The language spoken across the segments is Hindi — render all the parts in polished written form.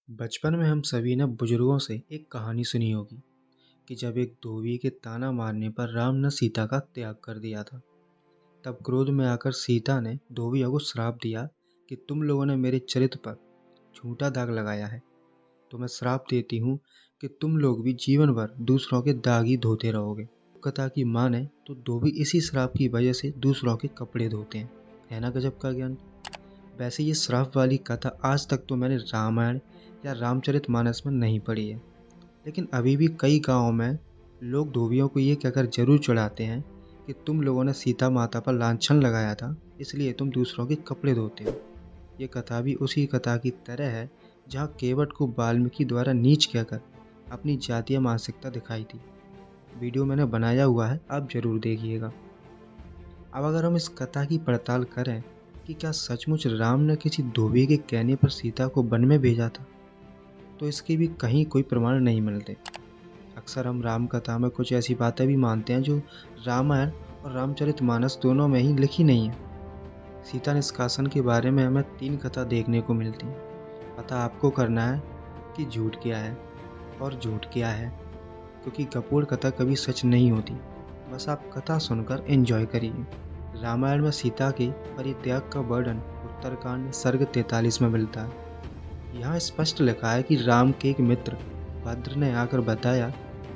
बचपन में हम सभी ने बुजुर्गों से एक कहानी सुनी होगी कि जब एक धोबी के ताना मारने पर राम ने सीता का त्याग कर दिया था। तब क्रोध में आकर सीता ने धोबियों को श्राप दिया कि तुम लोगों ने मेरे चरित्र पर झूठा दाग लगाया है, तो मैं श्राप देती हूँ कि तुम लोग भी जीवन भर दूसरों के दाग ही धोते रहोगे। कथा की माने तो धोबी इसी श्राप की वजह से दूसरों के कपड़े धोते हैं। है ना गजब का ज्ञान। वैसे ये श्राप वाली कथा आज तक तो मैंने रामायण या रामचरितमानस में नहीं पढ़ी है, लेकिन अभी भी कई गांवों में लोग धोबियों को ये कहकर जरूर चढ़ाते हैं कि तुम लोगों ने सीता माता पर लांछन लगाया था, इसलिए तुम दूसरों के कपड़े धोते हो। ये कथा भी उसी कथा की तरह है जहाँ केवट को वाल्मीकि द्वारा नीच कहकर अपनी जातीय मानसिकता दिखाई थी। वीडियो मैंने बनाया हुआ है, आप जरूर देखिएगा। अब अगर हम इस कथा की पड़ताल करें कि क्या सचमुच राम ने किसी धोबी के कहने पर सीता को वन में भेजा था, तो इसके भी कहीं कोई प्रमाण नहीं मिलते। अक्सर हम राम कथा में कुछ ऐसी बातें भी मानते हैं जो रामायण और रामचरितमानस दोनों में ही लिखी नहीं है। सीता निष्कासन के बारे में हमें 3 कथा देखने को मिलती हैं। पता आपको करना है कि झूठ क्या है और झूठ क्या है, क्योंकि कपूर कथा कभी सच नहीं होती। बस आप कथा सुनकर एंजॉय करिए। रामायण में सीता के परित्याग का वर्णन उत्तरकांड सर्ग 43 में मिलता है। यहाँ स्पष्ट लिखा है कि राम के एक मित्र भद्र ने आकर बताया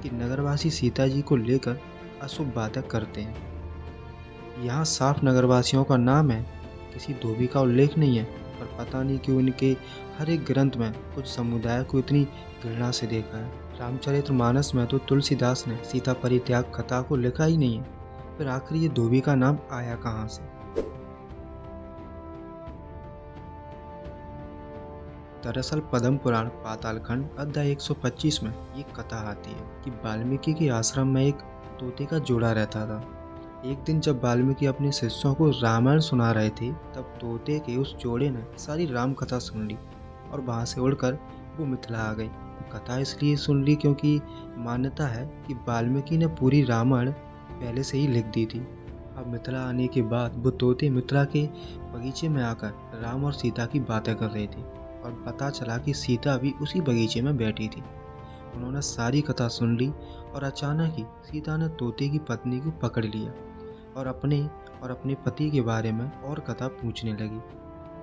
कि नगरवासी सीता जी को लेकर अशुभ बातें करते हैं। यहाँ साफ नगरवासियों का नाम है, किसी धोबी का उल्लेख नहीं है, पर पता नहीं क्यों इनके हर एक ग्रंथ में कुछ समुदाय को इतनी घृणा से देखा है। रामचरितमानस में तो तुलसीदास ने सीता परित्याग कथा को लिखा ही नहीं है, फिर आखिर ये धोबी का नाम आया कहाँ से। दरअसल पद्म पुराण पातालखंड अध्याय 125 में ये कथा आती है कि वाल्मीकि के आश्रम में एक तोते का जोड़ा रहता था। एक दिन जब वाल्मीकि अपने शिष्यों को रामायण सुना रहे थे, तब तोते के उस जोड़े ने सारी राम कथा सुन ली और वहां से उड़कर वो मिथिला आ गई। कथा इसलिए सुन ली क्योंकि मान्यता है कि वाल्मीकि ने पूरी रामायण पहले से ही लिख दी थी। अब मिथिला आने के बाद वो तोते मिथिला के बगीचे में आकर राम और सीता की बातें कर रहे थे और पता चला कि सीता भी उसी बगीचे में बैठी थी। उन्होंने सारी कथा सुन ली और अचानक ही सीता ने तोते की पत्नी को पकड़ लिया और अपने पति के बारे में और कथा पूछने लगी।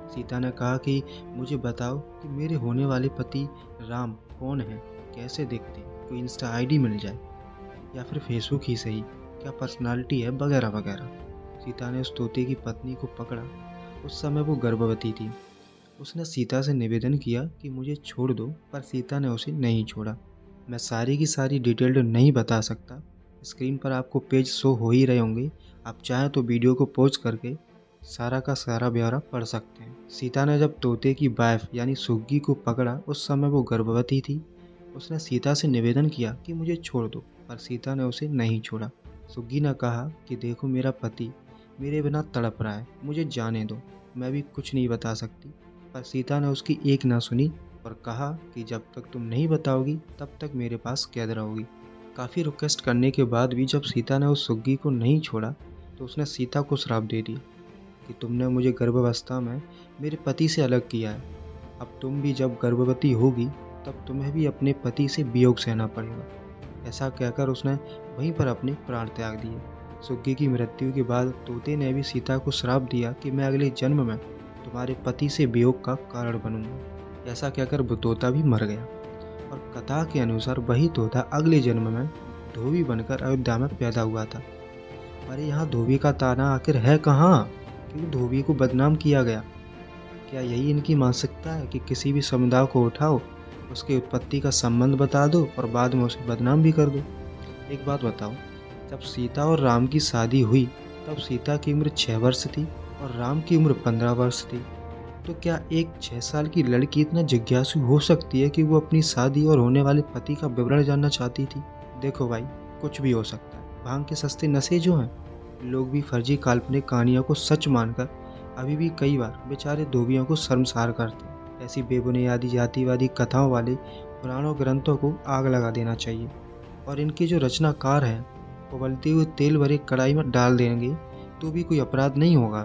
सीता ने कहा कि मुझे बताओ कि मेरे होने वाले पति राम कौन है, कैसे दिखते, कोई इंस्टा आईडी मिल जाए या फिर फेसबुक ही सही, क्या पर्सनालिटी है, वगैरह वगैरह। सीता ने उस तोते की पत्नी को पकड़ा। उस समय वो गर्भवती थी। उसने सीता से निवेदन किया कि मुझे छोड़ दो, पर सीता ने उसे नहीं छोड़ा। मैं सारी की सारी डिटेल नहीं बता सकता। स्क्रीन पर आपको पेज शो हो ही रहे होंगे, आप चाहें तो वीडियो को पॉज करके सारा का सारा ब्यौरा पढ़ सकते हैं। सीता ने जब तोते की वाइफ यानी सुग्गी को पकड़ा, उस समय वो गर्भवती थी। उसने सीता से निवेदन किया कि मुझे छोड़ दो, पर सीता ने उसे नहीं छोड़ा। सुग्गी ने कहा कि देखो, मेरा पति मेरे बिना तड़प रहा है, मुझे जाने दो, मैं भी कुछ नहीं बता सकती। पर सीता ने उसकी एक ना सुनी और कहा कि जब तक तुम नहीं बताओगी तब तक मेरे पास कैद रहोगी। काफ़ी रिक्वेस्ट करने के बाद भी जब सीता ने उस सुग्गी को नहीं छोड़ा, तो उसने सीता को श्राप दे दिया कि तुमने मुझे गर्भावस्था में मेरे पति से अलग किया है। अब तुम भी जब गर्भवती होगी तब तुम्हें भी अपने पति से वियोग सहना पड़ेगा। ऐसा कहकर उसने वहीं पर अपने प्राण त्याग दिए। सुग्गी की मृत्यु के बाद तोते ने भी सीता को श्राप दिया कि मैं अगले जन्म में तुम्हारे पति से वियोग का कारण बनूंगा। ऐसा कहकर वो तोता भी मर गया और कथा के अनुसार वही तोता अगले जन्म में धोबी बनकर अयोध्या में पैदा हुआ था। अरे यहाँ धोबी का ताना आखिर है कहाँ? क्यों धोबी को बदनाम किया गया? क्या यही इनकी मानसिकता है कि किसी भी समुदाय को उठाओ, उसकी उत्पत्ति का संबंध बता दो और बाद में उसे बदनाम भी कर दो? एक बात बताओ, जब सीता और राम की शादी हुई तब सीता की उम्र 6 वर्ष थी और राम की उम्र 15 वर्ष थी। तो क्या एक 6 साल की लड़की इतना जिज्ञासु हो सकती है कि वो अपनी शादी और होने वाले पति का विवरण जानना चाहती थी? देखो भाई, कुछ भी हो सकता है। भांग के सस्ते नशे जो हैं, लोग भी फर्जी काल्पनिक कहानियों को सच मानकर अभी भी कई बार बेचारे धोबियों को शर्मसार करते हैं। ऐसी बेबुनियादी जातिवादी कथाओं वाले पुराणों ग्रंथों को आग लगा देना चाहिए और इनके जो रचनाकार हैं, उबलते हुए तेल भरे कढ़ाई में डाल देंगे तो भी कोई अपराध नहीं होगा।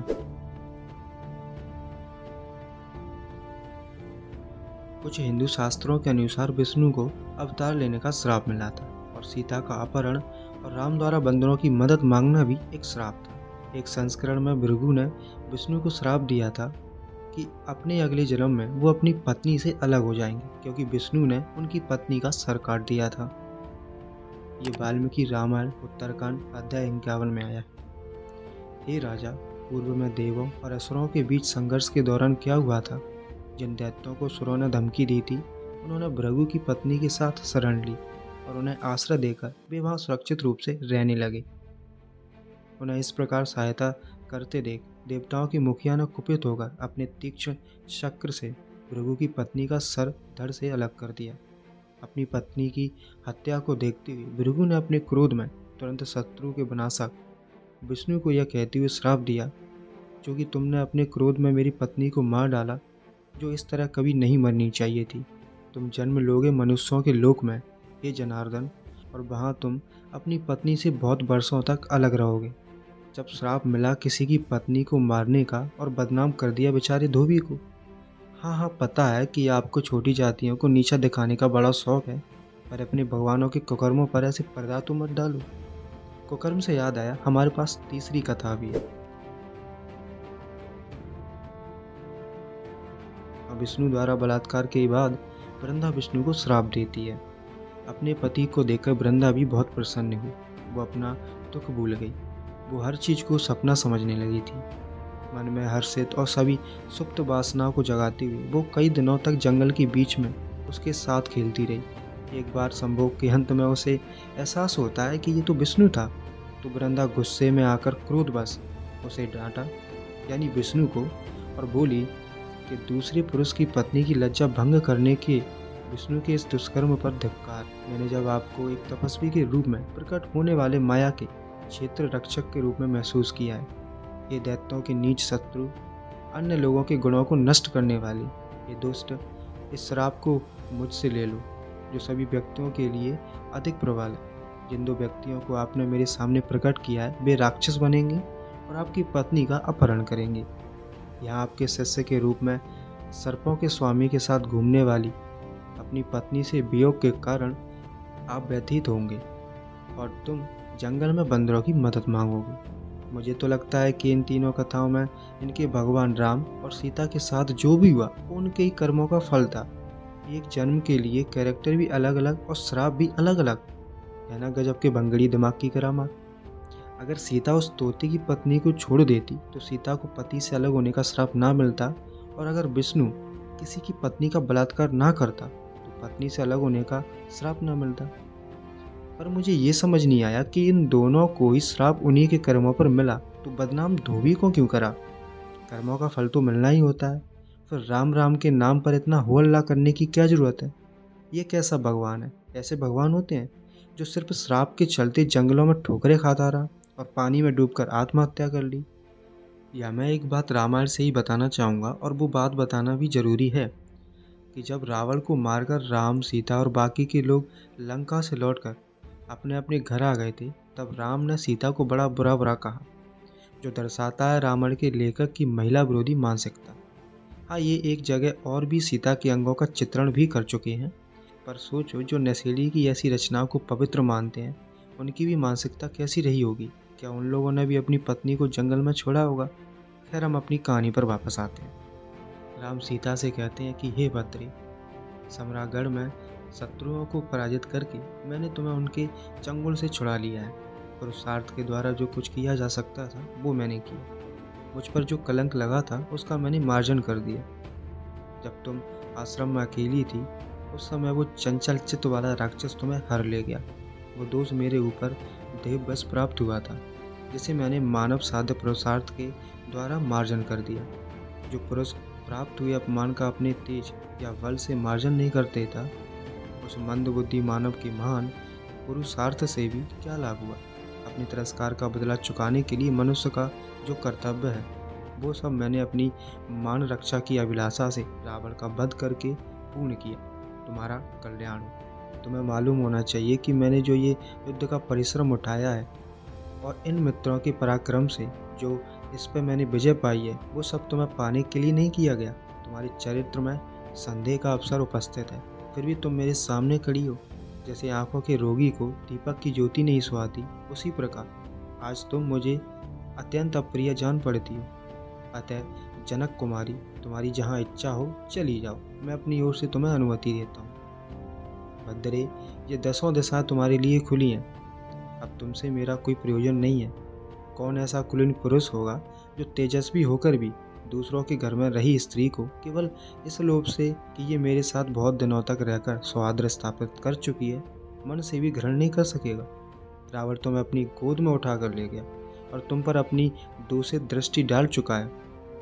कुछ हिंदू शास्त्रों के अनुसार विष्णु को अवतार लेने का श्राप मिला था और सीता का अपहरण और राम द्वारा बंदरों की मदद मांगना भी एक श्राप था। एक संस्करण में भृगु ने विष्णु को श्राप दिया था कि अपने अगले जन्म में वो अपनी पत्नी से अलग हो जाएंगे, क्योंकि विष्णु ने उनकी पत्नी का सर काट दिया था। ये वाल्मीकि रामायण उत्तरकांड अध्याय 51 में आया है। हे राजा, पूर्व में देवों और असुरों के बीच संघर्ष के दौरान क्या हुआ था? जिन दैत्यों को असुरों ने धमकी दी थी, उन्होंने भृगु की पत्नी के साथ शरण ली और उन्हें आश्रय देकर वे वहां सुरक्षित रूप से रहने लगे। उन्हें इस प्रकार सहायता करते देख देवताओं के मुखिया ने कुपित होकर अपने तीक्ष्ण चक्र से भृगु की पत्नी का सर धड़ से अलग कर दिया। अपनी पत्नी की हत्या को देखते हुए भृगु ने अपने क्रोध में तुरंत शत्रु के विनाशक विष्णु को यह कहते हुए श्राप दिया, जो कि तुमने अपने क्रोध में मेरी पत्नी को मार डाला, जो इस तरह कभी नहीं मरनी चाहिए थी। तुम जन्म लोगे मनुष्यों के लोक में, हे जनार्दन, और वहाँ तुम अपनी पत्नी से बहुत वर्षों तक अलग रहोगे। जब श्राप मिला किसी की पत्नी को मारने का और बदनाम कर दिया बेचारे धोबी को। हाँ, पता है कि आपको छोटी जातियों को नीचा दिखाने का बड़ा शौक है, पर अपने भगवानों के कुकर्मों पर ऐसे पर्दा तो मत डालो। कुकर्म से याद आया, हमारे पास तीसरी कथा भी है। विष्णु द्वारा बलात्कार के बाद वृंदा विष्णु को श्राप देती है। अपने पति को देखकर वृंदा भी बहुत प्रसन्न हुई। वो अपना दुख भूल गई। वो हर चीज को सपना समझने लगी थी। मन में हर्षित और सभी सुप्त वासनाओं को जगाते हुए वो कई दिनों तक जंगल के बीच में उसके साथ खेलती रही। एक बार संभोग के अंत में उसे एहसास होता है कि ये तो विष्णु था, तो वृंदा गुस्से में आकर क्रोधवश उसे डांटा, यानी विष्णु को, और बोली कि दूसरे पुरुष की पत्नी की लज्जा भंग करने के विष्णु के इस दुष्कर्म पर धिक्कार। मैंने जब आपको एक तपस्वी के रूप में प्रकट होने वाले माया के क्षेत्र रक्षक के रूप में महसूस किया है। ये दैत्यों के नीच शत्रु, अन्य लोगों के गुणों को नष्ट करने वाले ये दुष्ट, इस श्राप को मुझसे ले लो, जो सभी व्यक्तियों के लिए अधिक प्रबल है। जिन दो व्यक्तियों को आपने मेरे सामने प्रकट किया है, वे राक्षस बनेंगे और आपकी पत्नी का अपहरण करेंगे। यहाँ आपके शिष्य के रूप में सर्पों के स्वामी के साथ घूमने वाली अपनी पत्नी से वियोग के कारण आप व्यथित होंगे और तुम जंगल में बंदरों की मदद मांगोगे। मुझे तो लगता है कि इन तीनों कथाओं में इनके भगवान राम और सीता के साथ जो भी हुआ वो उनके ही कर्मों का फल था। एक जन्म के लिए कैरेक्टर भी अलग अलग और श्राप भी अलग अलग, है ना गजब के भंगड़ी दिमाग की करामात। अगर सीता उस तोते की पत्नी को छोड़ देती तो सीता को पति से अलग होने का श्राप ना मिलता, और अगर विष्णु किसी की पत्नी का बलात्कार ना करता तो पत्नी से अलग होने का श्राप ना मिलता। पर मुझे ये समझ नहीं आया कि इन दोनों को ही श्राप उन्हीं के कर्मों पर मिला, तो बदनाम धोबी को क्यों करा? कर्मों का फल तो मिलना ही होता है, फिर राम राम के नाम पर इतना हो हल्ला करने की क्या जरूरत है? ये कैसा भगवान है? ऐसे भगवान होते हैं जो सिर्फ श्राप के चलते जंगलों में ठोकरें खाता रहा और पानी में डूबकर आत्महत्या कर ली। या मैं एक बात रामायण से ही बताना चाहूँगा, और वो बात बताना भी जरूरी है कि जब रावण को मारकर राम, सीता और बाकी के लोग लंका से लौटकर अपने अपने घर आ गए थे, तब राम ने सीता को बड़ा बुरा बुरा कहा, जो दर्शाता है रावण के लेखक की महिला विरोधी मानसिकता। हाँ, ये एक जगह और भी सीता के अंगों का चित्रण भी कर चुके हैं, पर सोचो जो नशेड़ी की ऐसी रचनाओं को पवित्र मानते हैं, उनकी भी मानसिकता कैसी रही होगी? क्या उन लोगों ने भी अपनी पत्नी को जंगल में छोड़ा होगा? खैर, हम अपनी कहानी पर वापस आते हैं। राम सीता से कहते हैं कि हे भद्रे, समरागढ़ में शत्रुओं को पराजित करके मैंने तुम्हें उनके चंगुल से छुड़ा लिया है। पुरुषार्थ के द्वारा जो कुछ किया जा सकता था वो मैंने किया। मुझ पर जो कलंक लगा था उसका मैंने मार्जन कर दिया। जब तुम आश्रम में अकेली थी उस समय वो चंचल चित्त वाला राक्षस तुम्हें हर ले गया। वो दोष मेरे ऊपर देववश प्राप्त हुआ था, जिसे मैंने मानव साध्य पुरुषार्थ के द्वारा मार्जन कर दिया। जो पुरुष प्राप्त हुए अपमान का अपने तेज या बल से मार्जन नहीं करते था, उस मंद बुद्धि मानव के महान पुरुषार्थ से भी क्या लाभ हुआ? अपने तिरस्कार का बदला चुकाने के लिए मनुष्य का जो कर्तव्य है, वो सब मैंने अपनी मान रक्षा की अभिलाषा से रावण का वध करके पूर्ण किया। तुम्हारा कल्याण हो। तुम्हें मालूम होना चाहिए कि मैंने जो ये युद्ध का परिश्रम उठाया है और इन मित्रों के पराक्रम से जो इस पे मैंने विजय पाई है, वो सब तुम्हें पाने के लिए नहीं किया गया। तुम्हारे चरित्र में संदेह का अवसर उपस्थित है, फिर भी तुम मेरे सामने खड़ी हो। जैसे आंखों के रोगी को दीपक की ज्योति नहीं सुहाती, उसी प्रकार आज तुम मुझे अत्यंत अप्रिय जान पड़ती हो। अतः जनक कुमारी, तुम्हारी जहाँ इच्छा हो चली जाओ, मैं अपनी ओर से तुम्हें अनुमति देता हूँ। भद्रे, ये 10 दिशाएं तुम्हारे लिए खुली हैं। अब तुमसे मेरा कोई प्रयोजन नहीं है। कौन ऐसा कुलीन पुरुष होगा जो तेजस्वी होकर भी दूसरों के घर में रही स्त्री को केवल इस लोभ से कि ये मेरे साथ बहुत दिनों तक रहकर सौहार्द स्थापित कर चुकी है, मन से भी ग्रहण नहीं कर सकेगा। रावण तुम्हें अपनी गोद में उठा कर ले गया और तुम पर अपनी दूषित दृष्टि डाल चुका है।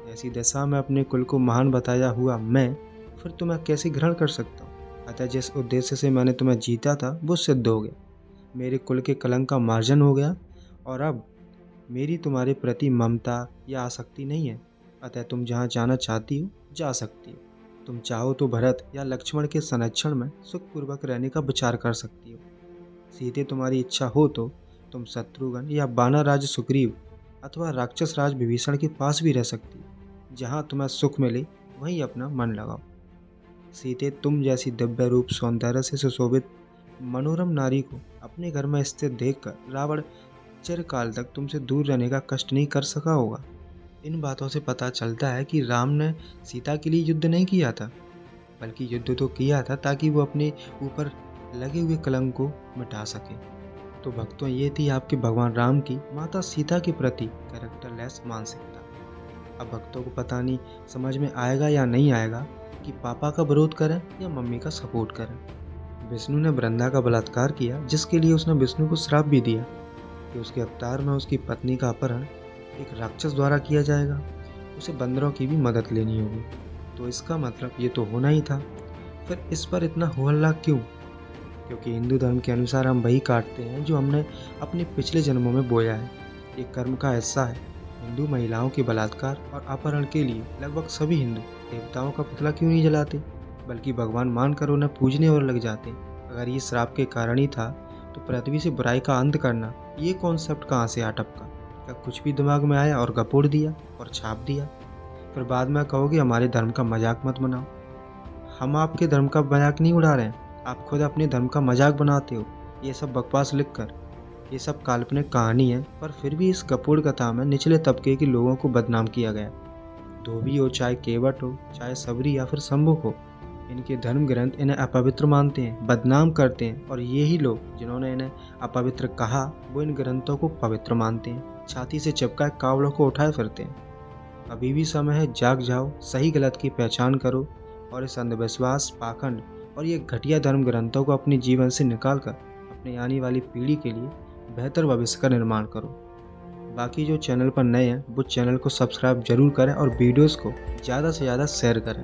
ऐसी दशा में अपने कुल को महान बताया हुआ मैं फिर तुम्हें कैसे ग्रहण कर सकता हूँ। अतः जिस उद्देश्य से मैंने तुम्हें जीता था वो सिद्ध हो गया, मेरे कुल के कलंक का मार्जन हो गया, और अब मेरी तुम्हारे प्रति ममता या आसक्ति नहीं है। अतः तुम जहाँ जाना चाहती हो जा सकती हो। तुम चाहो तो भरत या लक्ष्मण के संरक्षण में सुखपूर्वक रहने का विचार कर सकती हो। सीधे तुम्हारी इच्छा हो तो तुम शत्रुघ्न या बानर राज सुग्रीव अथवा राक्षस राज विभीषण के पास भी रह सकती हो। जहाँ तुम्हें सुख मिले वहीं अपना मन लगाओ। सीते, तुम जैसी दिव्य रूप सौंदर्य से सुशोभित मनोरम नारी को अपने घर में स्थित देखकर रावण चिरकाल तक तुमसे दूर रहने का कष्ट नहीं कर सका होगा। इन बातों से पता चलता है कि राम ने सीता के लिए युद्ध नहीं किया था, बल्कि युद्ध तो किया था ताकि वो अपने ऊपर लगे हुए कलंक को मिटा सके। तो भक्तों, ये थी आपके भगवान राम की माता सीता के प्रति कैरेक्टरलेस मानसिकता। अब भक्तों को पता नहीं समझ में आएगा या नहीं आएगा कि पापा का विरोध करें या मम्मी का सपोर्ट करें। विष्णु ने वृंदा का बलात्कार किया, जिसके लिए उसने विष्णु को श्राप भी दिया कि उसके अवतार में उसकी पत्नी का अपहरण एक राक्षस द्वारा किया जाएगा। उसे बंदरों की भी मदद लेनी होगी। तो इसका मतलब ये तो होना ही था। फिर इस पर इतना हो हल्ला क्यों? क्योंकि हिंदू धर्म के अनुसार हम वही काटते हैं जो हमने अपने पिछले जन्मों में बोया है। ये कर्म का हिस्सा है। हिंदू महिलाओं के बलात्कार और अपहरण के लिए लगभग सभी हिंदू देवताओं का पुतला क्यों नहीं जलाते, बल्कि भगवान मानकर उन्हें पूजने और लग जाते। अगर ये श्राप के कारण ही था तो पृथ्वी से बुराई का अंत करना, ये कॉन्सेप्ट कहाँ से आ टपका? क्या कुछ भी दिमाग में आया और गपोड़ दिया और छाप दिया? फिर बाद में कहोगे हमारे धर्म का मजाक मत बनाओ। हम आपके धर्म का मजाक नहीं उड़ा रहे हैं, आप खुद अपने धर्म का मजाक बनाते हो ये सब बकवास लिखकर। ये सब काल्पनिक कहानी है, पर फिर भी इस कपूर कथा में निचले तबके के लोगों को बदनाम किया गया। धोबी हो, चाहे केवट हो, चाहे सबरी या फिर शंभुक हो, इनके धर्म ग्रंथ इन्हें अपवित्र मानते हैं, बदनाम करते हैं, और यही लोग जिन्होंने इन्हें अपवित्र कहा वो इन ग्रंथों को पवित्र मानते हैं, छाती से चिपकाए कावड़ों को उठाए फिरते हैं। अभी भी समय है, जाग जाओ, सही गलत की पहचान करो और इस अंधविश्वास, पाखंड और ये घटिया धर्म ग्रंथों को अपने जीवन से निकाल कर अपने आने वाली पीढ़ी के लिए बेहतर भविष्य का निर्माण करो। बाकी जो चैनल पर नए हैं वो चैनल को सब्सक्राइब जरूर करें और वीडियोस को ज़्यादा से ज़्यादा शेयर करें।